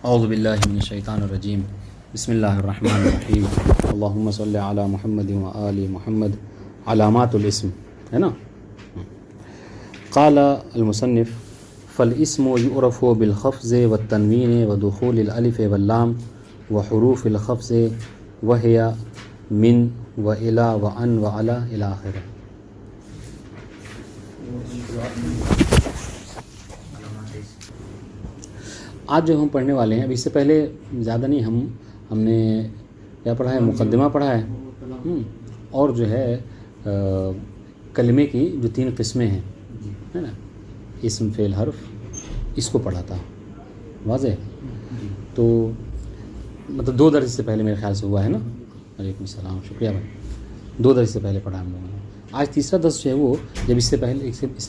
اعوذ باللہ من الشیطان الرجیم بسم اللہ الرحمن الرحیم اللہم صلی علی محمد و آل محمد. علامات الاسم ہے نا. قال المصنف فالاسم يعرف بالخفض والتنوین ودخول الالف واللام وحروف الخفض وهي من وإلى وعن وعلى إلى آخره. آج جو ہم پڑھنے والے ہیں، اب اس سے پہلے زیادہ نہیں، ہم نے کیا پڑھا ہے، مقدمہ پڑھا ہے اور جو ہے کلمے کی جو 3 قسمیں ہیں ہے نا، اسم فعل حرف، اس کو پڑھا تھا. واضح؟ تو مطلب 2 درس سے پہلے میرے خیال سے ہوا ہے نا. وعلیکم السلام، شکریہ بھائی. 2 درس سے پہلے پڑھا ہم لوگوں نے. آج تیسرا درس جو ہے وہ جب اس سے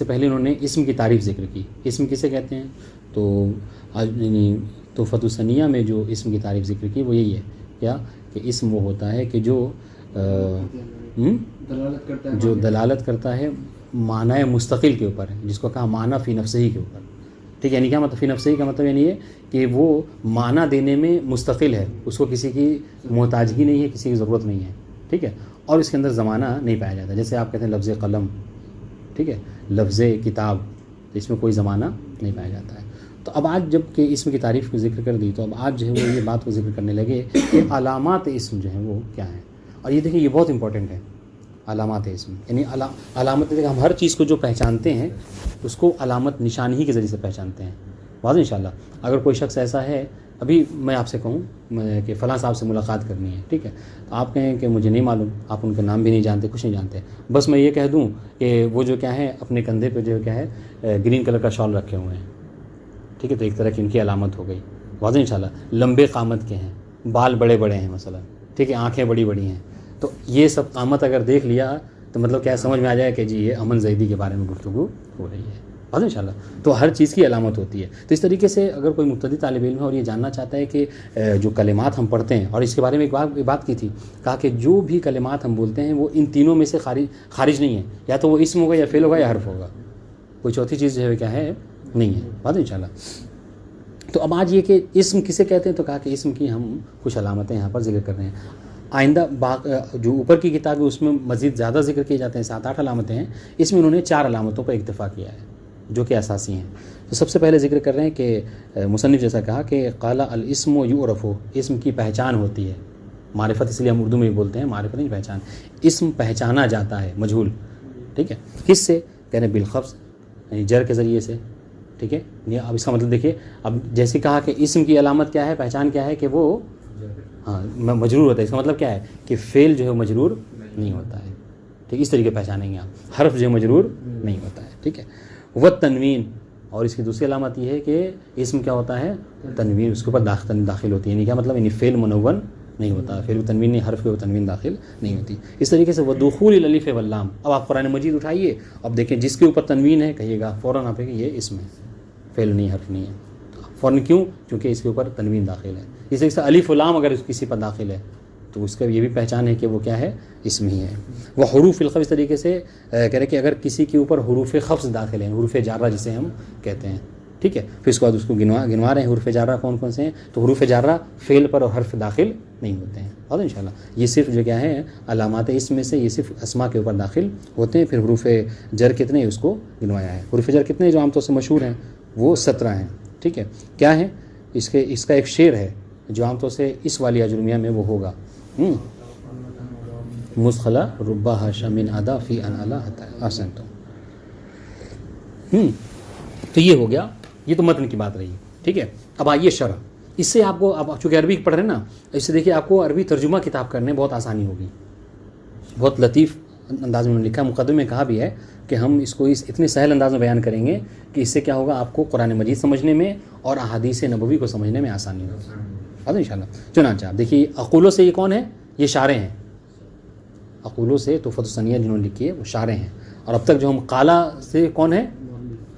پہلے انہوں نے اسم کی تعریف ذکر کی. اسم کسے کہتے ہیں؟ تو آج تحفۃ الثنیہ میں جو اسم کی تعریف ذکر کی وہ یہی ہے کیا کہ اسم وہ ہوتا ہے کہ جو دلالت کرتا ہے معنی مستقل کے اوپر، جس کو کہا معنی فی نفسہی کے اوپر. ٹھیک ہے، یعنی کیا مطلب فی نفسہی کا مطلب یعنی ہے کہ وہ معنی دینے میں مستقل ہے، اس کو کسی کی محتاجگی نہیں ہے، کسی کی ضرورت نہیں ہے. ٹھیک ہے، اور اس کے اندر زمانہ نہیں پایا جاتا. جیسے آپ کہتے ہیں لفظ قلم، ٹھیک ہے، لفظ کتاب، تو اس میں کوئی زمانہ نہیں پایا جاتا ہے. تو اب آج جب کہ اسم کی تعریف کو ذکر کر دی، تو اب آج جو ہے وہ یہ بات کو ذکر کرنے لگے کہ علامات اسم جو ہیں وہ کیا ہیں. اور یہ دیکھیں، یہ بہت امپورٹنٹ ہے، علامات اسم. یعنی علامت دیکھیں، ہم ہر چیز کو جو پہچانتے ہیں اس کو علامت نشانی کے ذریعے سے پہچانتے ہیں. واضح انشاءاللہ. اگر کوئی شخص ایسا ہے، ابھی میں آپ سے کہوں کہ فلاں صاحب سے ملاقات کرنی ہے، ٹھیک ہے، تو آپ کہیں کہ مجھے نہیں معلوم، آپ ان کا نام بھی نہیں جانتے، کچھ نہیں جانتے، بس میں یہ کہہ دوں کہ وہ جو کیا ہے اپنے کندھے پہ جو کیا ہے گرین کلر کا شال رکھے ہوئے ہیں، ٹھیک ہے، تو ایک طرح کی ان کی علامت ہو گئی. واضح انشاءاللہ. لمبے قامت کے ہیں، بال بڑے بڑے ہیں مثلا، ٹھیک ہے، آنکھیں بڑی بڑی ہیں، تو یہ سب قامت اگر دیکھ لیا تو مطلب کیا سمجھ میں آ جائے کہ جی یہ امن زیدی کے بارے میں گفتگو ہو رہی ہے. واضح انشاءاللہ. تو ہر چیز کی علامت ہوتی ہے. تو اس طریقے سے اگر کوئی مبتدی طالب علم ہے اور یہ جاننا چاہتا ہے کہ جو کلمات ہم پڑھتے ہیں، اور اس کے بارے میں ایک بات کی تھی، کہا کہ جو بھی کلمات ہم بولتے ہیں وہ ان تینوں میں سے خارج نہیں ہے، یا تو وہ اسم ہوگا یا فعل ہوگا یا حرف ہوگا، کوئی چوتھی چیز جو ہے کیا ہے نہیں ہے. واضح انشاءاللہ. تو اب آج یہ کہ اسم کسے کہتے ہیں، تو کہا کہ اسم کی ہم کچھ علامتیں یہاں پر ذکر کر رہے ہیں. آئندہ جو اوپر کی کتاب ہے اس میں مزید زیادہ ذکر کیے جاتے ہیں، 7-8 علامتیں ہیں. اس میں انہوں نے 4 علامتوں پر اکتفا کیا ہے جو کہ اساسی ہیں. تو سب سے پہلے ذکر کر رہے ہیں کہ مصنف جیسا کہا کہ قال الاسم یعرف، اسم کی پہچان ہوتی ہے. معرفت اس لیے ہم اردو میں بھی بولتے ہیں، معرفت نہیں پہچان. اسم پہچانا جاتا ہے، مجہول. ٹھیک ہے، کس سے؟ کہہ رہے ہیں بالخفض، یعنی جر کے ذریعے سے. ٹھیک ہے، اب اس کا مطلب دیکھیے، اب جیسے کہا کہ اسم کی علامت کیا ہے، پہچان کیا ہے کہ وہ مجرور ہوتا ہے. اس کا مطلب کیا ہے کہ فعل جو ہے مجرور نہیں ہوتا ہے. ٹھیک، اس طریقے پہچانیں گے آپ. حرف جو ہے مجرور نہیں ہوتا ہے. ٹھیک ہے. وہ تنوین، اور اس کی دوسری علامت یہ ہے کہ اسم کیا ہوتا ہے، تنوین اس کے اوپر داخل ہوتی ہے. یعنی کیا مطلب، یعنی فعل منون نہیں ہوتا، فعل تنوین نہیں، حرف کے تنوین داخل نہیں ہوتی. اس طریقے سے ودخول الالف واللام. اب آپ قرآن مجید اٹھائیے، اب دیکھیں جس کے اوپر تنوین ہے کہیے گا فوراً آپ کہ یہ اسم ہے، فعل نہیں، حرف نہیں ہے. فوراً کیوں؟ کیونکہ اس کے اوپر تنوین داخل ہے. اس طریقے سے الف و لام اگر کسی پر داخل ہے تو اس کا یہ بھی پہچان ہے کہ وہ کیا ہے، اسم ہی ہے. وہ حروف الخفض، اس طریقے سے کہہ رہے کہ اگر کسی کے اوپر حروف خفض داخل ہیں، حروف جارہ جسے ہم کہتے ہیں، ٹھیک ہے، پھر اس کے بعد اس کو گنوا رہے ہیں حروف جارہ کون کون سے ہیں. تو حروف جارہ فعل پر اور حرف داخل نہیں ہوتے ہیں. اور انشاءاللہ یہ صرف جو کیا ہے علامات اسم میں سے یہ صرف اسما کے اوپر داخل ہوتے ہیں. پھر حروف جر کتنے اس کو گنوایا ہے. حروف جر کتنے جو عام طور سے مشہور ہیں وہ 17 ہیں. ٹھیک ہے، کیا ہے اس کا ایک شعر ہے جو عام طور سے اس والی اجرمیہ میں وہ ہوگا، مسخلہ ربا شامن ادا فی ان الا حسن. تو یہ ہو گیا، یہ تو متن کی بات رہی. ٹھیک ہے، اب آئیے شرح. اس سے آپ کو، اب چونکہ عربی پڑھ رہے ہیں نا، اس سے دیکھیے آپ کو عربی ترجمہ کتاب کرنے بہت آسانی ہوگی. بہت لطیف انداز میں لکھا، مقدمے میں کہا بھی ہے کہ ہم اس کو اتنے سہل انداز میں بیان کریں گے کہ اس سے کیا ہوگا، آپ کو قرآن مجید سمجھنے میں اور احادیث نبوی کو سمجھنے میں آسانی ہوگی. انشاءاللہ. چنانچہ آپ دیکھیے، اقولوں سے یہ کون ہے، یہ شارح ہیں. اقولوں سے تحفۃ الثنیہ جنہوں نے لکھی ہے وہ شارح ہیں. اور اب تک جو ہم قالا سے کون ہے،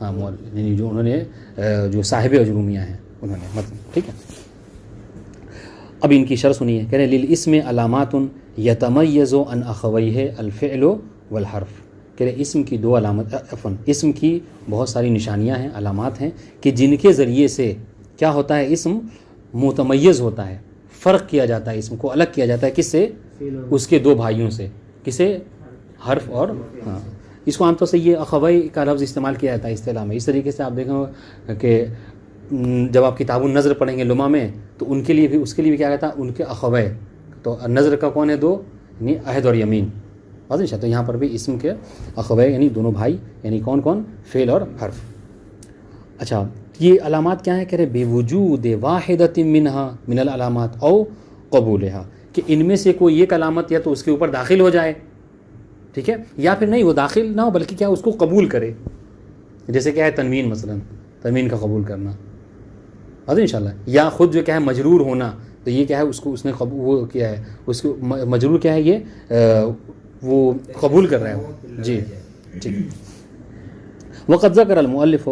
ہاں یعنی جو انہوں نے جو صاحب اجرومیہ ہیں انہوں نے مطلب. ٹھیک ہے، اب ان کی شرح سنیے. کہہ رہے للاسم علامات یتمیز عن اخویہ الفعل والحرف. کہ اسم کی 2 علامت، اسم کی بہت ساری نشانیاں ہیں، علامات ہیں کہ جن کے ذریعے سے کیا ہوتا ہے، اسم متمیز ہوتا ہے, فرق کیا جاتا ہے, اسم کو الگ کیا جاتا ہے کس سے؟ اس کے دو بھائیوں سے. کسے؟ حرف اور ہاں. اس کو عام طور سے یہ اخوئی کا لفظ استعمال کیا جاتا ہے اصطلاح میں. اس طریقے سے آپ دیکھیں کہ جب آپ کتاب النظر پڑھیں گے لمحہ میں, تو ان کے لیے بھی, اس کے لیے بھی کیا کہتا ہے, ان کے اخوے. تو نظر کا کون ہے؟ دو, یعنی عہد اور یمین. واضح. تو یہاں پر بھی اسم کے اخوے یعنی دونوں بھائی, یعنی کون کون؟ فعل اور حرف. اچھا, یہ علامات کیا ہیں؟ کہہ رہے بے وجود واحدۃ منہا من العلامات او قبولہا, کہ ان میں سے کوئی ایک علامت یا تو اس کے اوپر داخل ہو جائے, ٹھیک ہے, یا پھر نہیں وہ داخل نہ ہو بلکہ کیا اس کو قبول کرے. جیسے کیا ہے تنوین, مثلا تنوین کا قبول کرنا, واضح انشاءاللہ. یا خود جو کیا ہے مجرور ہونا, تو یہ کیا ہے اس کو اس نے وہ کیا ہے, اس کو مجرور کیا ہے یہ وہ قبول کر رہا ہے. جی ٹھیک. وقد ذکر المؤلف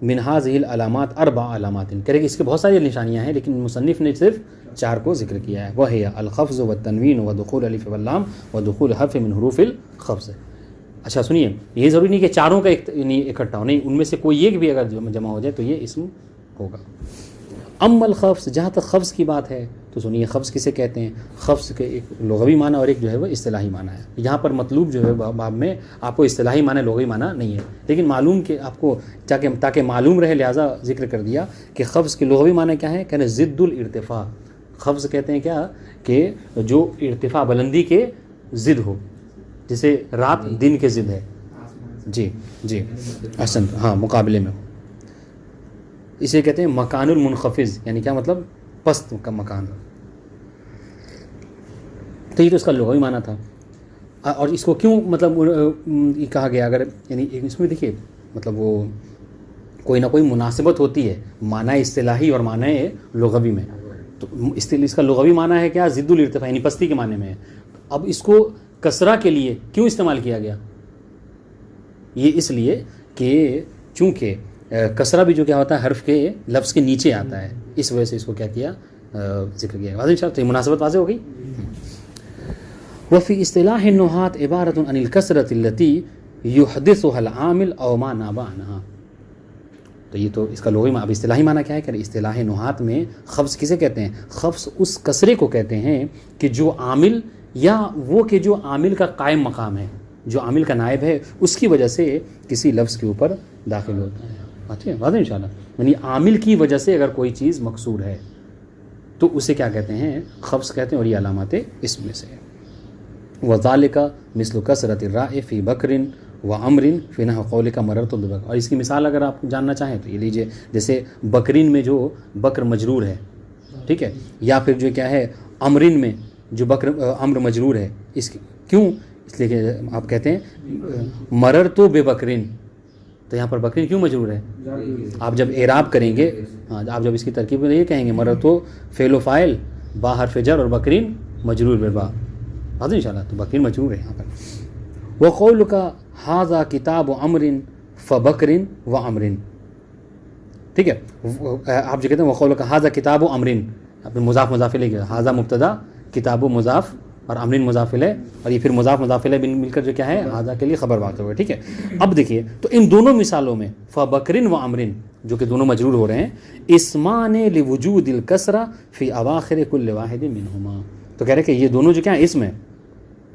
من هذه العلامات 4 علامات, کرے کہ اس کے بہت ساری نشانیاں ہیں لیکن مصنف نے صرف 4 کو ذکر کیا ہے. وہ ہے الخفض والتنوین ودخول الف واللام ودخول حرف من حروف الخفض. اچھا سنیے, یہ ضروری نہیں کہ چاروں کا اکٹھا ہو, نہیں, ان میں سے کوئی ایک بھی اگر جمع ہو جائے تو یہ اسم ہوگا. اما الخفض, جہاں تک خفض کی بات ہے تو سنیے خفض کسے کہتے ہیں. خفض کے ایک لغوی معنی اور ایک جو ہے وہ اصطلاحی معنی ہے. یہاں پر مطلوب جو ہے باب میں آپ کو اصطلاحی معنی لغوی معنی نہیں ہے, لیکن معلوم کہ آپ کو تاکہ معلوم رہے لہٰذا ذکر کر دیا کہ خفض کے لغوی معنی کیا ہے. کہتے ہیں ضد الارتفاع. خفض کہتے ہیں کیا کہ جو ارتفاع بلندی کے ضد ہو, جیسے رات دن کے ضد ہے. جی جی احسن, ہاں مقابلے میں ہو. اسے کہتے ہیں مکان المنخفض, یعنی کیا مطلب پست کا مکان. تو یہ تو اس کا لغوی معنی تھا. اور اس کو کیوں مطلب یہ کہا گیا, اگر یعنی اس میں دیکھیے مطلب وہ کوئی نہ کوئی مناسبت ہوتی ہے معنی اصطلاحی اور معنی لغوی میں. تو اس کا لغوی معنی ہے کیا ضد الارتفاع, یعنی پستی کے معنی میں ہے. اب اس کو کسرہ کے لیے کیوں استعمال کیا گیا؟ یہ اس لیے کہ چونکہ کسرہ بھی جو کیا ہوتا ہے حرف کے لفظ کے نیچے آتا ہے, اس وجہ سے اس کو کیا کیا ذکر کیا. واضح انشاءاللہ, تو یہ مناسبت واضح ہو گئی. وفی اصطلاح النحات عبارت عن الکثرۃ التي يحدثها العامل او ما ناب عنها. تو یہ تو اس کا لغوی معنی. اب اصطلاحی معنی کیا ہے کہ اصطلاح نحات میں خفض کسے کہتے ہیں؟ خفض اس کسرے کو کہتے ہیں کہ جو عامل یا وہ کہ جو عامل کا قائم مقام ہے, جو عامل کا نائب ہے, اس کی وجہ سے کسی لفظ کے اوپر داخل ہوتا ہے. اچھا واضح انشاءاللہ. یعنی عامل کی وجہ سے اگر کوئی چیز مقصور ہے تو اسے کیا کہتے ہیں؟ خفض کہتے ہیں. اور یہ علامات اس میں سے ہے. وَذَلِكَ مِثْلُ كَثْرَةِ الرَّاءِ فِي بَكْرٍ وَعَمْرٍ فِي نَحْوِ قَوْلِكَ مَرَرْتُ بِبَكْرٍ. اور اس کی مثال اگر آپ جاننا چاہیں تو یہ لیجئے, جیسے بکرین میں جو بکر مجرور ہے, ٹھیک ہے, یا پھر جو کیا ہے امرین میں جو بکر امر مجرور ہے. اس کیوں؟ اس لیے کہ آپ کہتے ہیں مررتُ بِبَكْرٍ, تو یہاں پر بکرین کیوں مجرور ہے؟ آپ جب اعراب کریں گے, ہاں آپ جب اس کی ترکیب میں یہ کہیں گے مررتُ فعل و فاعل با حرف جر اور بکرین مجرور بالبا. واضح انشاءاللہ, تو بکرین مجرور ہے یہاں پر. وَقَوْلُكَ هَذَا کتاب امرٍ فَبَكْرٍ وَعَمْرٍ, ٹھیک ہے. آپ جو کہتے ہیں وَقَوْلُكَ هَذَا کتاب امرٍ, آپ نے مضاف مضاف الیہ کیا, هذا مبتدا کتاب مضاف اور امرین مضاف الیہ, اور یہ پھر مضاف مضاف الیہ مل کر جو کیا ہے ہذا کے لیے خبر بات ہوئے. ٹھیک ہے. اب دیکھیے تو ان دونوں مثالوں میں فبکرن و امرن جو کہ دونوں مجرور ہو رہے ہیں, اسمان لوجود الکسرہ فی اواخر کل واحد منہما. تو کہہ رہے کہ یہ دونوں جو کیا ہے اسم ہے,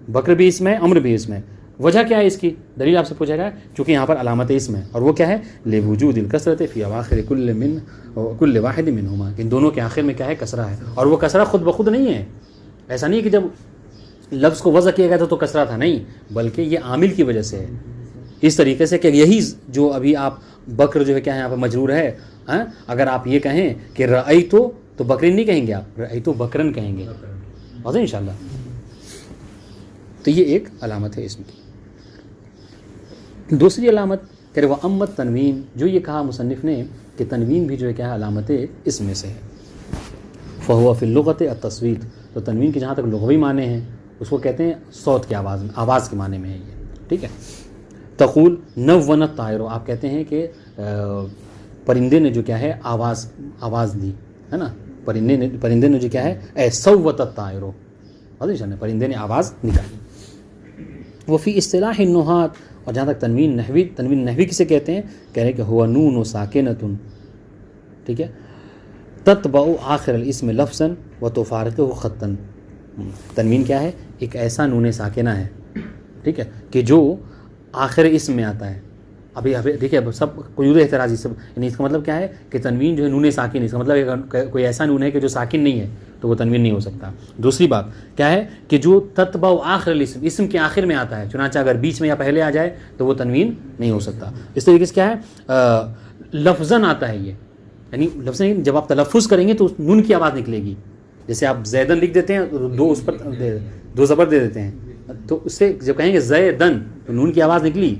بکر بھی اسم ہے, امر بھی اسم ہے. وجہ کیا ہے اس کی؟ دلیل آپ سے پوچھا گیا چونکہ یہاں پر علامت اسم ہے, اور وہ کیا ہے لوجود الکسرۃ فی اواخر کل واحد منہما. ان دونوں کے آخر میں کیا ہے کسرہ ہے, اور وہ کسرہ خود بخود نہیں ہے. ایسا نہیں ہے کہ جب لفظ کو وضع کیا گیا تھا تو کسرہ تھا, نہیں, بلکہ یہ عامل کی وجہ سے ہے. اس طریقے سے کہ یہی جو ابھی آپ بکر جو ہے کیا ہے یہاں پہ مجرور ہے, اگر آپ یہ کہیں کہ رأیتو تو بکرین نہیں کہیں گے, آپ رأیتو بکرن کہیں گے. واضح انشاءاللہ. تو یہ ایک علامت ہے اسم کی. دوسری علامت کہ وہ امت تنوین, جو یہ کہا مصنف نے کہ تنوین بھی جو ہے کیا ہے علامت اسم میں سے ہے. فہو فی اللغت التصویت, تو تنوین کے جہاں تک لغوی معنی ہیں اس کو کہتے ہیں صوت کی آواز, آواز کے معنی میں ہے یہ. ٹھیک ہے. تقول نونت طائر, آپ کہتے ہیں کہ پرندے نے جو کیا ہے آواز دی ہے نا, پرندے نے جو کیا ہے اے صوت الطائر, پرندے نے آواز نکالی. وہ فی اصطلاح النحات, اور جہاں تک تنوین نحوی کسے کہتے ہیں, کہہ رہے کہ ہوا نون و ساکنتن. ٹھیک ہے. تتبع آخر الاسم لفظا و تفارقہ خطا. تنوین کیا ہے؟ ایک ایسا نون ساکنہ ہے، ٹھیک ہے، کہ جو آخر اسم میں آتا ہے. ابھی دیکھیے اب سب قیود اعتراضی سب، یعنی اس کا مطلب کیا ہے کہ تنوین جو ہے نون ساکن ہے، اس کا مطلب کوئی ایسا نون ہے کہ جو ساکن نہیں ہے تو وہ تنوین نہیں ہو سکتا. دوسری بات کیا ہے کہ جو تتبع آخر الاسم، اسم کے آخر میں آتا ہے، چنانچہ اگر بیچ میں یا پہلے آ جائے تو وہ تنوین نہیں ہو سکتا. اس طریقے سے کیا ہے لفظاً آتا ہے یہ، یعنی لفظاً جب آپ تلفظ کریں گے تو نون کی آواز نکلے گی. جیسے آپ زیدن لکھ دیتے ہیں دو اس پر دو زبر دے دیتے ہیں، تو اس سے جب کہیں گے زیدن تو نون کی آواز نکلی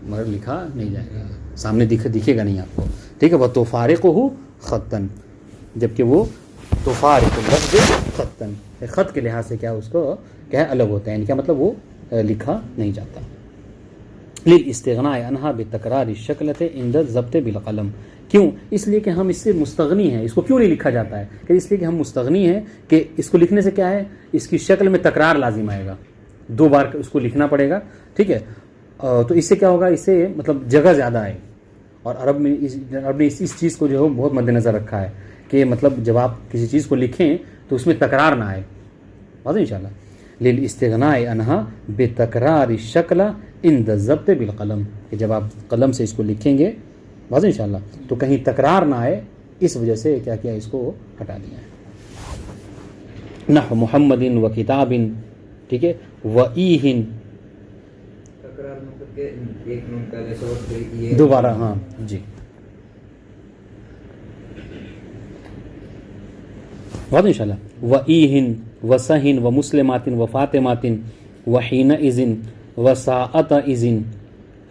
مگر لکھا نہیں جائے گا، سامنے دکھے گا نہیں آپ کو، ٹھیک ہے. وہ تفارقہ خطا، جبکہ وہ تفارق لفظ خطا، خط کے لحاظ سے کیا اس کو کیا الگ ہوتا ہے، یعنی کیا مطلب وہ لکھا نہیں جاتا. للاستغناء عنہا بتکرار الشکلۃ عند الضبط بالقلم. کیوں؟ اس لیے کہ ہم اس سے مستغنی ہیں. اس کو کیوں نہیں لکھا جاتا ہے؟ کہ اس لیے کہ ہم مستغنی ہیں کہ اس کو لکھنے سے کیا ہے، اس کی شکل میں تکرار لازم آئے گا، 2 بار اس کو لکھنا پڑے گا، ٹھیک ہے. تو اس سے کیا ہوگا، اس سے مطلب جگہ زیادہ آئے. اور عرب نے اس چیز کو جو ہے بہت مد نظر رکھا ہے کہ مطلب جب آپ کسی چیز کو لکھیں تو اس میں تکرار نہ آئے. بات ان شاء اللہ للاستغناء عنہا بتکرار الشکل عند الضبط بالقلم، کہ جب آپ قلم سے اس کو لکھیں گے واضح انشاءاللہ تو کہیں تکرار نہ آئے، اس وجہ سے کیا کیا اس کو ہٹا دیا ہے. نحو محمد و کتاب، ٹھیک ہے، و ایہن، دوبارہ ہاں جی واضح انشاءاللہ. و ایہن و سہن و مسلمات و فاطمات و حینئذ و ساعت اذن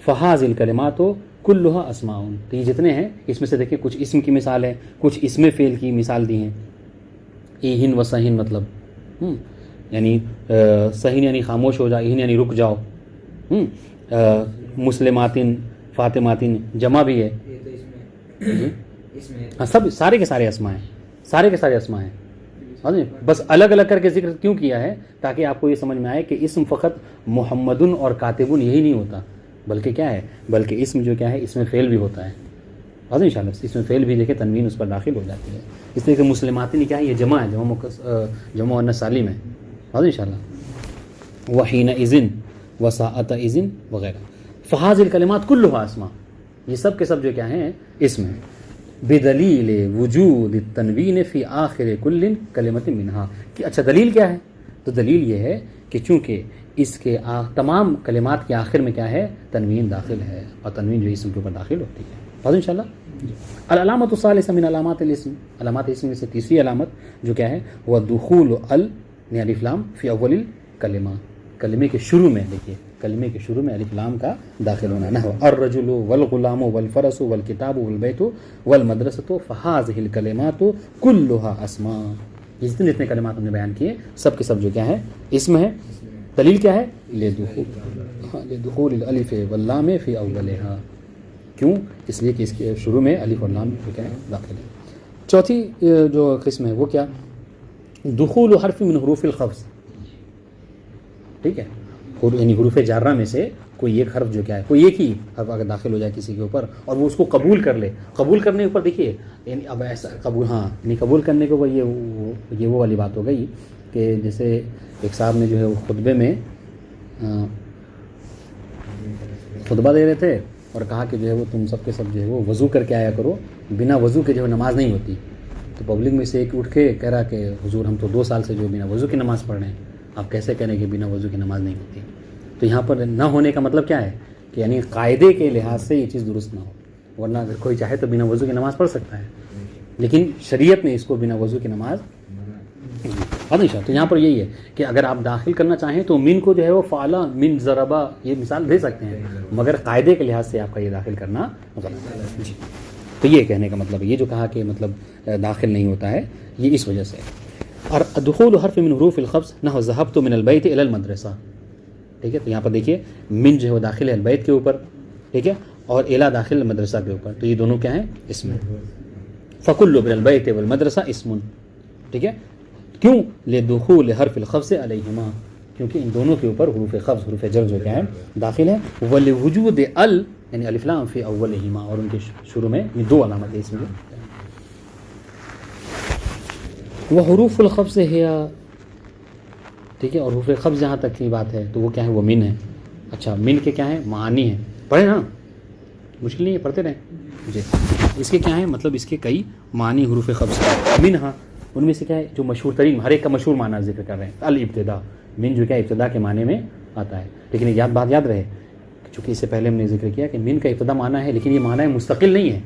فہذ الکلمات کلھا اسماء. تو یہ جتنے ہیں اس میں سے دیکھیں کچھ اسم کی مثال ہے، کچھ اسم فعل کی مثال دی ہیں. ایہن و سہن مطلب یعنی سہن یعنی خاموش ہو جاؤ، ایہن یعنی رک جاؤ. مسلماتن فاطماتن جمع بھی ہے، سب سارے کے سارے اسماء ہیں، سارے کے سارے اسماء ہیں. بس الگ الگ کر کے ذکر کیوں کیا ہے؟ تاکہ آپ کو یہ سمجھ میں آئے کہ اسم فقط محمدن اور کاتبن یہی نہیں ہوتا، بلکہ کیا ہے، بلکہ اسم جو کیا ہے اس میں فعل بھی ہوتا ہے. واضح انشاءاللہ اس میں فعل بھی دیکھے تنوین اس پر داخل ہو جاتی ہے. اس طرح کہ مسلماتن کیا ہے، یہ جمع ہے، جمع مؤنث سالم ہے. واضح انشاءاللہ. وحینئذ وساعت اذن وغیرہ. فہذ الکلمات کلھا اسماء، یہ سب کے سب جو کیا ہیں اسم ہیں. بدلیل وجود التنوین فی آخر کل کلمۃ منہا. کہ اچھا دلیل کیا ہے؟ تو دلیل یہ ہے کہ چونکہ اس کے تمام کلمات کے آخر میں کیا ہے، تنوین داخل ہے، اور تنوین جو اسم کے اوپر داخل ہوتی ہے. واضح انشاءاللہ. العلامۃ الثالثہ من علامات الاسم، علامات اسم میں سے تیسری علامت جو کیا ہے وہ دخول یعنی الف لام فی اول الکلمہ، کلمے کے شروع میں. دیکھیے کلمے کے شروع میں الف لام کا داخل ہونا. نحو الرجل والغلام والفرس والکتاب والبیت والمدرسۃ فہذہ الکلمات کلھا اسماء. یہ جتنے کلمات ہم نے بیان کیے سب کے سب جو کیا ہے اسم ہے. دلیل کیا ہے؟ لدخول الالف واللام فی اولھا. کیوں؟ اس لیے کہ اس کے شروع میں الف اور لام جو کیا ہے داخل ہے. چوتھی جو قسم ہے وہ کیا؟ دخول حرف من حروف الخفض. ٹھیک ہے، یعنی حروف جارہ میں سے کوئی ایک حرف جو کیا ہے، کوئی ایک ہی حرف اگر داخل ہو جائے کسی کے اوپر اور وہ اس کو قبول کر لے. قبول کرنے کے اوپر دیکھیے یعنی اب ایسا قبول، ہاں یعنی قبول کرنے کے اوپر یہ وہ والی بات ہو گئی کہ جیسے ایک صاحب نے جو ہے وہ خطبے میں خطبہ دے رہے تھے اور کہا کہ جو ہے وہ تم سب کے سب جو ہے وہ وضو کر کے آیا کرو، بنا وضو کے جو ہے نماز نہیں ہوتی. تو پبلک میں سے ایک اٹھ کے کہہ رہا کہ حضور ہم تو 2 سال سے جو بنا وضو کی نماز پڑھ رہے ہیں، آپ کیسے کہہ رہے ہیں کہ بنا وضو کی نماز نہیں ہوتی؟ تو یہاں پر نہ ہونے کا مطلب کیا ہے کہ یعنی قاعدے کے لحاظ سے یہ چیز درست نہ ہو، ورنہ اگر کوئی چاہے تو بنا وضو کی نماز پڑھ سکتا ہے، لیکن شریعت نے اس کو بنا وضو کی نماز. تو یہاں پر یہی ہے کہ اگر آپ داخل کرنا چاہیں تو من کو جو ہے وہ فعلا من ضربا یہ مثال دے سکتے ہیں، مگر قاعدے کے لحاظ سے آپ کا یہ داخل کرنا غلط ہے. جی تو یہ کہنے کا مطلب یہ جو کہا کہ مطلب داخل نہیں ہوتا ہے یہ اس وجہ سے. اور دخول حرف من حروف الخفض نحو ذهبت من البیت الی المدرسہ. ٹھیک ہے، تو یہاں پر دیکھیے من جو ہے وہ داخل ہے البیت کے اوپر، ٹھیک ہے، اور الی داخل مدرسہ کے اوپر. تو یہ دونوں کیا ہیں اسم. فکل من البیت والمدرسہ اسم. ٹھیک ہے، کیوں؟ لدخول حرف الخفض علیہما، کیونکہ ان دونوں کے اوپر حروف خفض حروف جر جو کیا ہے داخل ہے. ولوجود ال یعنی الف لام فی اولہما، اور ان کے شروع میں یہ 2 علامت ہے اس میں. وہ حروف الخفض ہے، ٹھیک ہے، اور حروف خفض جہاں تک کی بات ہے تو وہ کیا ہے، وہ من ہے. اچھا من کے کیا ہیں معانی ہیں، پڑھے نا، مشکل نہیں ہے، پڑھتے رہیں جی. اس کے کیا ہیں مطلب اس کے کئی معنی حروف خفض من. ہاں ان میں سے کیا ہے جو مشہور ترین، ہر ایک کا مشہور معنی ذکر کر رہے ہیں. الابتدا، من جو کیا ابتدا کے معنی میں آتا ہے. لیکن ایک بات یاد رہے، چونکہ اس سے پہلے ہم نے ذکر کیا کہ من کا ابتدا معنی ہے، لیکن یہ معنی مستقل نہیں ہے،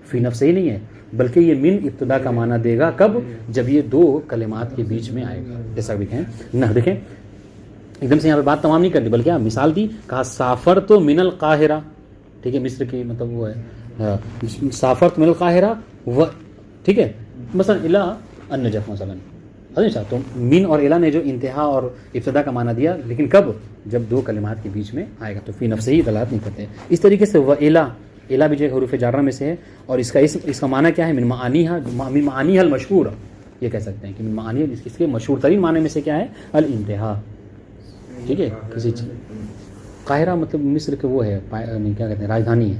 فی نفس ہی نہیں ہے، بلکہ یہ من ابتدا کا معنی دے گا کب، جب یہ دو کلمات کے بیچ میں آئے گا. جیسا بھی کہیں نہ، دیکھیں ایک دم سے یہاں پہ بات تمام نہیں کرنی، بلکہ آپ مثال دی، کہا سافر تو من القاہرہ، ٹھیک ہے، مصر کی مطلب وہ ہے سافر تو من القاہرہ، وہ ٹھیک ہے، مثلا الا النجف مثلا. تو من اور الا نے جو انتہا اور ابتدا کا معنی دیا، لیکن کب، جب دو کلمات کے بیچ میں آئے گا، تو فی نفس ہی دلالت نہیں کرتے. اس طریقے سے وہ الا بھی جو حروف جارہ میں سے ہے، اور اس کا معنی کیا ہے، من معانیہا المشہور، یہ کہہ سکتے ہیں کہ من معانی اس کے مشہور ترین معنی میں سے کیا ہے، الانتہا. ٹھیک ہے، کسی چیز قاہرہ مطلب مصر کے وہ ہے، کیا کہتے ہیں، راجدھانی ہے.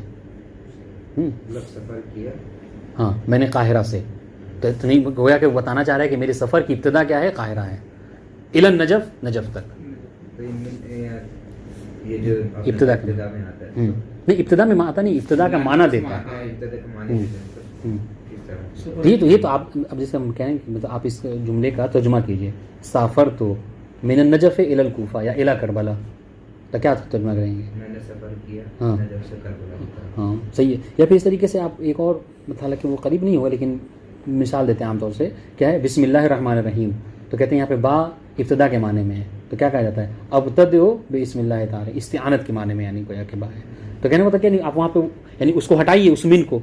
سفر کیا، ہاں میں نے قاہرہ سے، تو نہیں گویا کہ وہ بتانا چاہ رہا ہے کہ میرے سفر کی ابتدا کیا ہے، قاہرہ ہے، الی النجف، نجف تک. یہ جو ابتدا میں آتا ہے، نہیں ابتدا میں آتا نہیں، ابتدا کا معنی دیتا ہے. ابتدا کا معنی دیتا ہے. یہ تو آپ اب جیسے ہم کہیں کہ مطلب آپ اس جملے کا ترجمہ کیجئے، سافر تو من النجف الی الکوفہ یا الی کربلا، تو کیا ترجمہ کریں گے، میں نے سفر کیا ہاں نجف سے کربلا. ہاں صحیح ہے. یا پھر اس طریقے سے آپ ایک اور، حالانکہ وہ قریب نہیں ہوگا لیکن مثال دیتے ہیں عام طور سے، کیا ہے، بسم اللہ الرحمن الرحیم، تو کہتے ہیں یہاں پہ با ابتدا کے معنی میں ہے، تو کیا کہا جاتا ہے، ابتدئوا بسم اللہ تعالی، استعانت کے معنی میں، یعنی گویا کہ با ہے. تو کہنے کا مطلب کہ نہیں، آپ وہاں پہ یعنی اس کو ہٹائیے، اس من کو،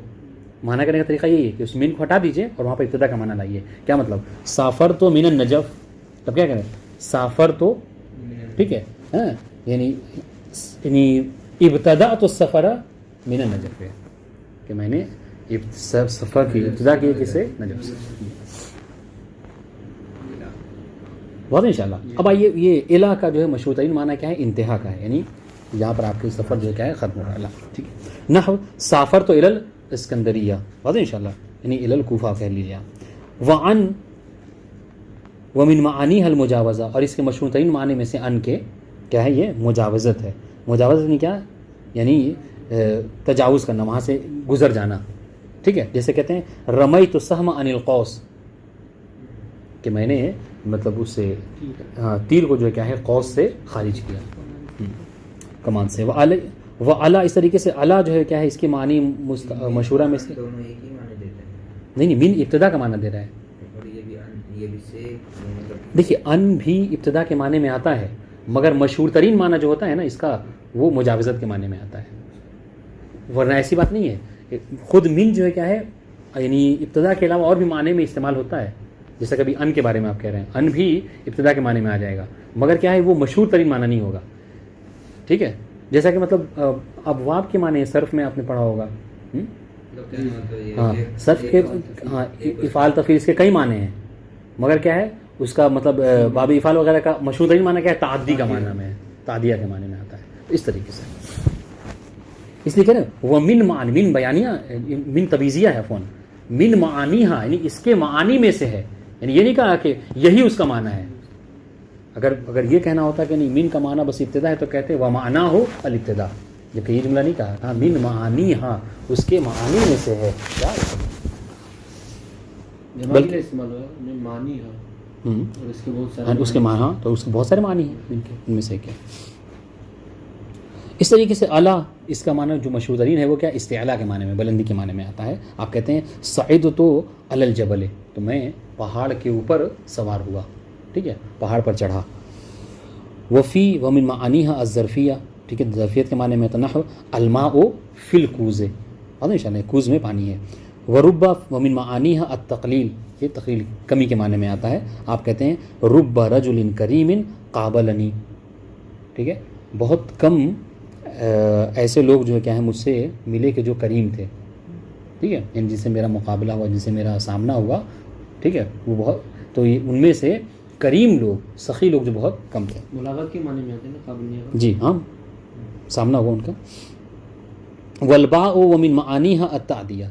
معنی کرنے کا طریقہ یہی ہے کہ اس من کو ہٹا دیجئے اور وہاں پہ ابتدا کا معنی لائیے. کیا مطلب، سافر تو من النجف، تب کیا کریں، سافر تو، ٹھیک ہے، ہاں یعنی ابتدا تو سفر من النجف ہے، کہ میں نے سفر کی ابتدا کی کسے، نجف سے. بہت انشاءاللہ. اب آئیے یہ الہ کا جو ہے مشہور ترین معنی کیا ہے، انتہا کا ہے، یعنی یہاں پر آپ کی سفر جو کیا ہے، ختم ہو رہا ہے. ٹھیک ہے. نحو سافر تو الی الاسکندریہ، بہت انشاءاللہ، یعنی الی الکوفہ کہہ لیجیے آپ. وعن ومن معانیہ المجاوزہ، اور اس کے مشہور ترین معنی میں سے ان کے کیا ہے، یہ مجاوزت ہے. مجاوزت یعنی کیا، یعنی تجاوز کرنا، وہاں سے گزر جانا. ٹھیک ہے، جیسے کہتے ہیں رمیت السہم عن القوس، کہ میں نے مطلب اس سے تیر کو جو کیا ہے قوس سے خارج کیا، کمان سے. وہ اعلیٰ، اس طریقے سے اعلیٰ جو ہے کیا ہے، اس کے معنی مشہورہ میں سے، دونوں ایک ہی معنی دیتے ہیں. نہیں من ابتدا کا معنی دے رہا ہے. اور یہ بھی سے دیکھیے ان بھی ابتدا کے معنی میں آتا ہے، مگر مشہور ترین معنی جو ہوتا ہے نا اس کا، وہ مجاوزت کے معنی میں آتا ہے، ورنہ ایسی بات نہیں ہے. خود من جو ہے کیا ہے، یعنی ابتدا کے علاوہ اور بھی معنی میں استعمال ہوتا ہے. جیسا کبھی ان کے بارے میں آپ کہہ رہے ہیں، ان بھی ابتدا کے معنی میں آ جائے گا، مگر کیا ہے وہ مشہور ترین معنی نہیں ہوگا. ٹھیک ہے، جیسا کہ مطلب ابواب کے معنی صرف میں آپ نے پڑھا ہوگا، ہاں صرف کے، ہاں افعال تفعیل، اس کے کئی معنی ہیں، مگر کیا ہے اس کا مطلب باب افعال وغیرہ کا مشہور ترین معنی کیا ہے، تعدی کا معنی میں ہے، تعدیہ کے معنی میں آتا ہے. اس طریقے سے اس لیے کہہ رہے ہیں وہ من معانی، من بیانیہ، من تبیزیہ ہے، فون من معانیہا، یعنی اس کے معانی میں سے ہے. یعنی یہ نہیں کہا کہ یہی اس کا معنی ہے. اگر یہ کہنا ہوتا کہ نہیں من کا معنی بس ابتدا ہے، تو کہتے وہ معنی ہو الابتدا، جبکہ یہ جملہ نہیں کہا تھا، من معانیہا، اس کے معانی میں سے ہے. کیا بلکہ استعمال ہوا من معانیہا، اور اس کے بہت سارے، اس کے معنی، ہاں تو اس کے بہت سارے معنی ہیں، ان میں سے کیا. اس طریقے سے اعلیٰ، اس کا معنی جو مشہور ترین ہے وہ کیا، استعلاء کے معنی میں، بلندی کے معنی میں آتا ہے. آپ کہتے ہیں صعدت علی الجبل، تو میں پہاڑ کے اوپر سوار ہوا، ٹھیک ہے، پہاڑ پر چڑھا. وفی ومن معانیہا الظرفیہ، ٹھیک ہے، ظرفیت کے معنی میں تنحو الماء فی الکوز، اور ان شاء اللہ کوز میں پانی ہے. ورب ومن معانیہا التقلیل، یہ تقلیل کمی کے معنی میں آتا ہے. آپ کہتے ہیں رب رجل کریم قابلنی، ٹھیک ہے، بہت کم ایسے لوگ جو ہے کیا ہے مجھ سے ملے کہ جو کریم تھے، ٹھیک ہے، یعنی جن سے میرا مقابلہ ہوا، جن سے میرا سامنا ہوا، ٹھیک ہے، وہ بہت، تو یہ ان میں سے کریم لوگ، سخی لوگ جو بہت کم تھے. ملاقات کے معنی میں آتے ہیں نا، قابلیت، جی ہاں، سامنا ہوا ان کا. والباء ومن معانیہا التعدیہ،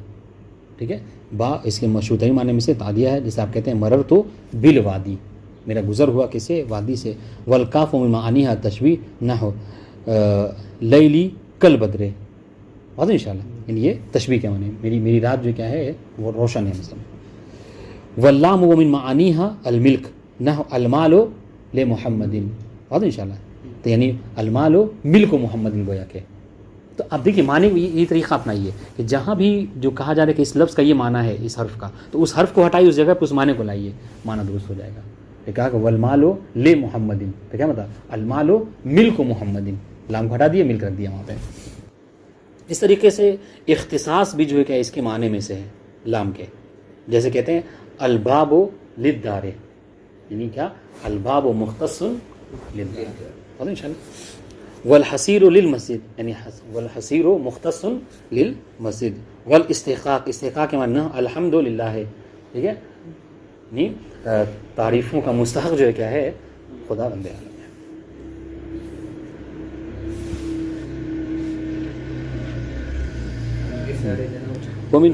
ٹھیک ہے، با اس کے مشروطی معنی میں سے تعدیہ ہے، جیسے آپ کہتے ہیں مرر تو بالوادی، میرا گزر ہوا کسے وادی سے. والکاف من معانیہا تشبیہ نحو لیلی کل بدرے، واضح ان شاء اللہ. یعنی یہ تشبیہ کے معنی، میری رات جو کیا ہے وہ روشن ہے مثلا. واللام من معانیہا الملک نحو المال لمحمد، واضح ان شاء اللہ. تو یعنی المال ملک محمد گویا کہ. تو اب دیکھیے معنی یہ طریقہ اپنائیے کہ جہاں بھی جو کہا جا رہا ہے کہ اس لفظ کا یہ معنی ہے اس حرف کا، تو اس حرف کو ہٹائیے، اس جگہ پہ اس معنی کو لائیے، معنی درست ہو جائے گا. یہ کہا کہ والمال لمحمد، تو کیا مطلب المال ملک محمد، لام کو ہٹا دیا، ملک رکھ دیا وہاں پہ. اس طریقے سے اختصاص بھی جو ہے کہ اس کے معنی میں سے ہے لام کے. جیسے کہتے ہیں الباب للدار، یعنی کیا الباب مختص للدار، ان شاء اللہ. والحسیر للمسجد، یعنی والحسیر مختص للمسجد. والاستحقاق، استحقاق کے معنی الحمد للہ ہے، ٹھیک ہے، یعنی تعریفوں کا مستحق جو ہے کیا ہے خدا بند عالم ہے. ومن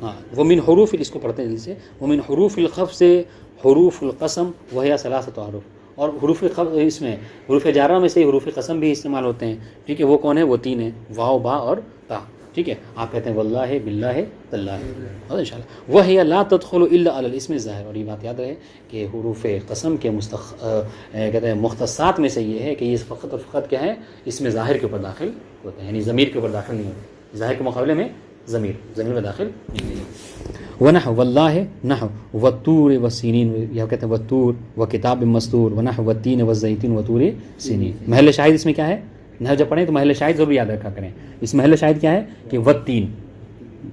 ہاں ومن حروف، اس کو پڑھتے ہیں جلدی سے. ومن حروف الخفض سے حروف القسم وہی ثلاثۃ احرف، اور حروف اس میں حروف جارہ میں سے حروف قسم بھی استعمال ہوتے ہیں، ٹھیک ہے. وہ کون ہے؟ وہ تین ہیں، واو با اور تا، ٹھیک ہے. آپ کہتے ہیں واللہ باللہ تاللہ، اور ان شاء اللہ وہی لا تدخل الا علی الاسم الظاہر. اور یہ بات یاد رہے کہ حروف قسم کے کہتے ہیں مختصات میں سے یہ ہے کہ یہ فقط اور فقط کیا ہے اسم ظاہر کے اوپر داخل ہوتے ہیں، یعنی ضمیر کے اوپر داخل نہیں ہوتے، ظاہر کے مقابلے میں ضمیر میں داخل نہیں ہوتے. ونحو واللہ نحو والطور والسینین، یہ کہتے ہیں والطور وکتاب مسطور ونحو والتین والزیتون وطور سینین. محل شاہد اس میں کیا ہے؟ نحو جب پڑھیں تو محل شاہد ضرور یاد رکھا کریں. اس محل شاہد کیا ہے کہ والتین،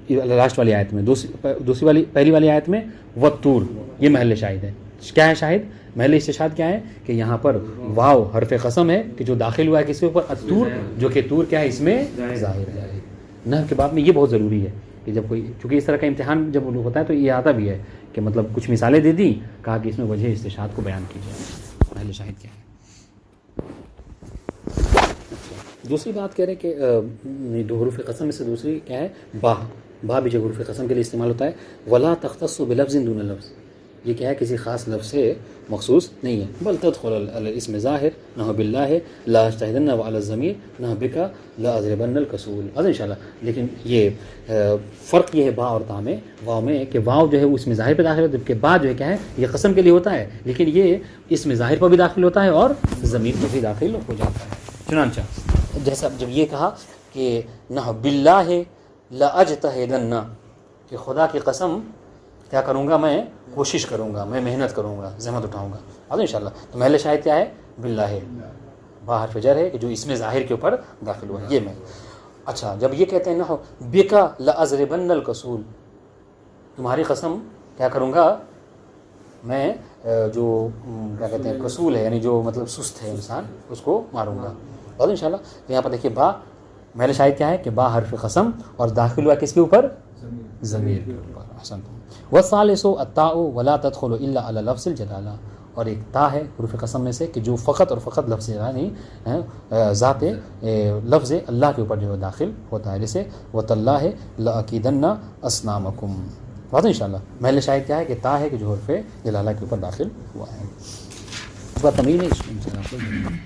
لاسٹ والی آیت میں، دوسری والی پہلی والی آیت میں والطور، یہ محل شاہد ہے. کیا ہے شاہد؟ محل استشہاد کیا ہے کہ یہاں پر واو حرف قسم ہے کہ جو داخل ہوا ہے کس کے اوپر؟ الطور، جو کہ طور کیا ہے اس میں ظاہر ہے. نحو کے باب میں یہ بہت ضروری ہے کہ جب کوئی، چونکہ اس طرح کا امتحان جب ہوتا ہے تو یہ آتا بھی ہے کہ مطلب کچھ مثالیں دے دی، کہا کہ اس میں وجہ استشہاد کو بیان کیجیے، محل شاہد کیا ہے. دوسری بات کہہ رہے ہیں کہ دو حروف قسم میں سے دوسری کیا ہے؟ با بھی جو حروف قسم کے لیے استعمال ہوتا ہے. ولا تختص بلفظ دون لفظ، یہ کیا ہے کسی خاص لفظ سے مخصوص نہیں ہے. بل تدخل علی الاسم ظاہر نحو باللہ لا اجتہدن وعلی الضمیر نحو بکا لا اضربن الکسول، ان شاء اللہ. لیکن یہ فرق یہ ہے با اور تا میں، واو میں کہ واو جو ہے وہ اسم ظاہر پہ داخل ہوتا ہے، جبکہ با جو ہے کیا ہے یہ قسم کے لیے ہوتا ہے، لیکن یہ اسم ظاہر پر بھی داخل ہوتا ہے اور ضمیر پر بھی داخل ہو جاتا ہے. چنانچہ جیسا جب یہ کہا کہ نحو باللہ لا اجتہدن، کہ خدا کی قسم کیا کروں گا، میں کوشش کروں گا، میں محنت کروں گا، زحمت اٹھاؤں گا، ان شاء اللہ. تو محل شاہد کیا ہے؟ باللہ، با حرف جر ہے کہ جو اسم ظاہر کے اوپر داخل ہوا ہے، یہ میں. اچھا جب یہ کہتے ہیں نحو بکا لاضربن الکسول، تمہاری قسم کیا کروں گا میں جو کیا کہتے ہیں کسول ہے، یعنی جو مطلب سست ہے انسان، اس کو ماروں گا، اور ان شاء اللہ. تو یہاں پر دیکھیے با محل شاہد کیا ہے کہ با حرف قسم اور داخل ہوا کس کے اوپر؟ ضمیر کے اوپر. احسن. والثالث التاء ولا تدخل الا على لفظ الجلالہ، اور ایک تا ہے حروف قسم میں سے کہ جو فقط اور فقط لفظ یعنی ذات لفظ اللہ کے اوپر جو داخل ہوتا ہے، جیسے وتاللہ لاکیدن اصنامکم. بات ان شاء اللہ. محل شاہد کیا ہے کہ تا ہے کہ جو حرف جلالہ کے اوپر داخل ہوا ہے. اس بات تمیز نہیں.